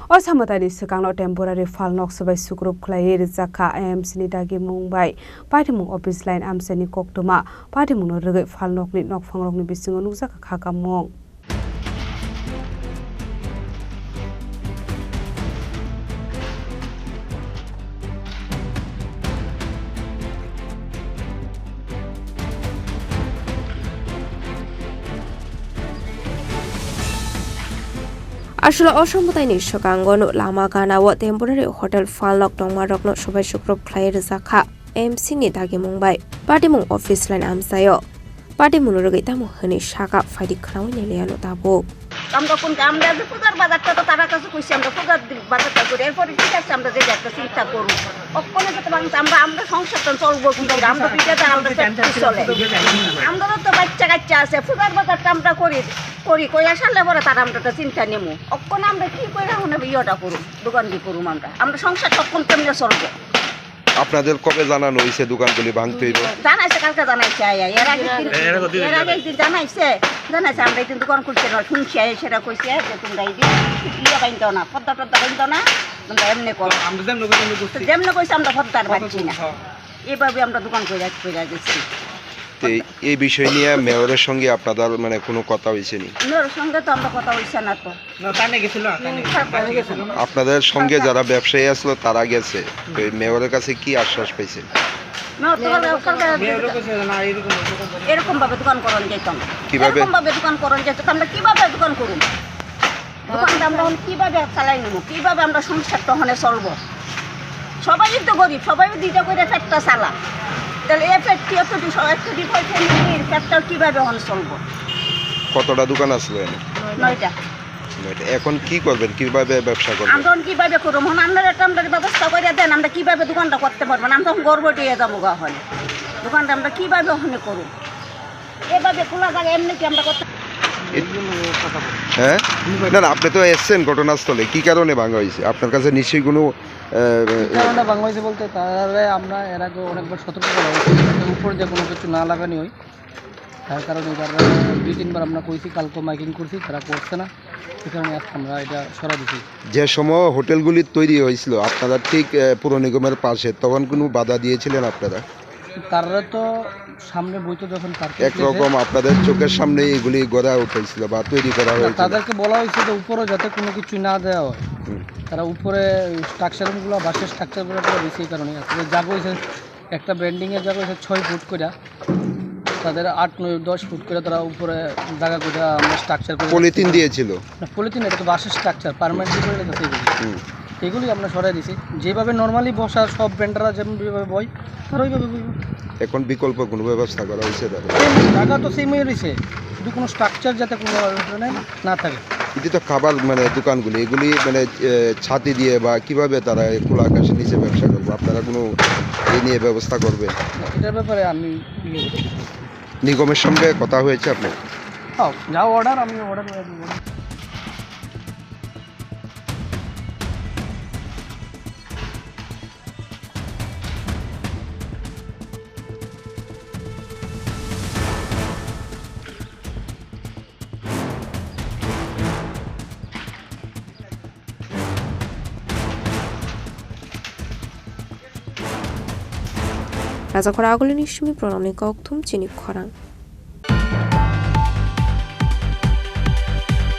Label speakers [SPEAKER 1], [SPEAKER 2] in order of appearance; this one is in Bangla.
[SPEAKER 1] Osamatani Sakano temporary fal nox by Sukrup Clay Zaka AMC Nidagi Mumbai, Partimung office line Amseni Koktuma, Partimung Rugget fal nok nit nok fang ni bisingo Nuzaka Kakamong.
[SPEAKER 2] আসলে অসম্মতাই নিঃসকাঙ্গন লামা গানাও টেম্পোরারি হোটেল ফালক দংমারকনো সবাই শুক্রব খাইয়ের জাখা এমসি নি দাগি মুম্বাই পার্টিমুং অফিস লাইন আমসায় পার্টিমুং রগৈ তামু হনি শাকা ফাইদি খানাও নেলিয়ানো তাবো
[SPEAKER 3] আমরা কোন আমরা যে পূজার বাজারটা তো তারা কাছে কইছি আমরা পূজার বাজারটা করে এরপরে ঠিক আছে আমরা যে একটা চিন্তা করব অপনে যেতে আমরা সংসারটা চলবো কিন্তু আমরা পিঠাটা আমরা চলে আমরা তো বাচ্চা কাচ্চা আছে পূজার বাজারটা আমরা করি কই আসলে পরে তার আমরা তো চিন্তা নেমু অপনে আমরা কি কইরা হনে ইয়টা করব দোকান দি করব আমরা সংসার তখন কেমনে চলবে
[SPEAKER 4] আপনাদের কবে জানানো হইছে দোকানগুলি ভাঙতে হইব
[SPEAKER 3] জানাইছে কালকে জানাইছে এর আগে দিন জানাইছে আমরা এই দোকান খুলছে না শুনছি সেটা কইছে যে তোমরা এই ইয়ে বাইন্দাও না পদ্মা বাইন্দাও না তোমরা এমনি করো যেমনি কইছে আমরা পদ্মার পাচ্ছি না এইভাবে আমরা দোকান করে গেছি
[SPEAKER 4] এই বিষয় নিয়ে মেয়রের সঙ্গে আপনাদের মানে কোনো কথা হয়েছে নি
[SPEAKER 3] মেয়রের সঙ্গে তো আমরা কথা হইছে না তো
[SPEAKER 4] আপনাদের সঙ্গে যারা ব্যবসায়ী আসলো তারা গেছে মেয়রের কাছে কি আশ্বাস পাইছে
[SPEAKER 3] এরকম ভাবে দোকান করন যেতাম এরকম ভাবে দোকান করন যেতাম আমরা কিভাবে দোকান করুন দোকানটা আমরা কিভাবে চালাই নেব কিভাবে আমরা সংসারটা হনে চলবো সবাই তো গরিব সবাই দুইটা করে ফ্যাটটা চালা তাহলে এই ফ্যাটটি ফ্যাটটা কিভাবে হন চলবো
[SPEAKER 4] কতটা দোকান আসলো
[SPEAKER 3] নয়টা
[SPEAKER 4] এখন কি করবেন কিভাবে ব্যবসা করবেন
[SPEAKER 3] আমরা কিভাবে করব আপনারা একটা আমরা ব্যবস্থা করে দেন আমরা কিভাবে দোকানটা করতে পারবো আমরা তখন গর্ব দিয়ে যাবো গা হলে দোকানটা আমরা কিভাবে ওখানে করব এভাবে খোলা জায়গা এমনি কি আমরা করতে
[SPEAKER 4] হ্যাঁ না না আপনি তো এসছেন ঘটনাস্থলে কি কারণে ভাঙা হয়েছে আপনার কাছে নিশ্চয়ই কোনো
[SPEAKER 5] কারণে ভাঙা হয়েছে বলতে তাহলে আমরা এর আগে অনেকবার সতর্ক করা হয়েছে উপরে যে কোনো কিছু না লাগানি হয় তার কারণে এবার 2-3বার আমরা কইছি কালকে মাইকিং করছি তারা করছে না এই কারণে আজকে আমরা এটা সরা দিছি
[SPEAKER 4] যে সময় হোটেলগুলি তৈরি হয়েছিল আপনারা ঠিক পুর নিগমের পাশে তখন কোনো বাধা দিয়েছিলেন আপনারা
[SPEAKER 5] তারা তো সামনে বইতো যখন
[SPEAKER 4] একরকম আপনাদের চোখের সামনে এগুলি গড়া উঠেছিল বা তৈরি করা হয়েছিল
[SPEAKER 5] তাদেরকে বলা হয়েছে যে উপরে যাতে কোনো কিছু না দেওয়া হয় তারা উপরে স্ট্রাকচারগুলো বাসের স্ট্রাকচারগুলো বেশি এই কারণে জায়গা হয়েছে একটা ব্র্যান্ডিংয়ের জায়গা হয়েছে 6 ফুট করে তাদের 8-9-10 ফুট করে তারা উপরে জায়গা করে আমরা স্ট্রাকচার করে
[SPEAKER 4] পলিথিন দিয়েছিল
[SPEAKER 5] পলিথিন এটা তো বাসের স্ট্রাকচার পার্মানেন্টলি করে রেখেছে এগুলি আমরা সরাই দিছি যেভাবে নর্মালি বসার সব ব্র্যান্ডাররা যেমনভাবে বয় তারা ওইভাবে বইব
[SPEAKER 4] এখন বিকল্প কোনো ব্যবস্থা করা হয়েছে
[SPEAKER 5] জায়গা তো সেমই রয়েছে শুধু কোনো স্ট্রাকচার যাতে কোনো না থাকে
[SPEAKER 4] এটি তো খাবার মানে দোকানগুলি এগুলি মানে ছাতি দিয়ে বা কিভাবে তারা খোলা আকাশের নিচে ব্যবসা করবো আপনারা কোনো এই নিয়ে ব্যবস্থা করবেন
[SPEAKER 5] এটার ব্যাপারে আমি
[SPEAKER 4] নিগমের সঙ্গে কথা হয়েছে আপনার
[SPEAKER 5] যা অর্ডার আমি অর্ডার
[SPEAKER 2] 라자코라 아글리니 슈미 프로그램이 꼭 tum치니 커랑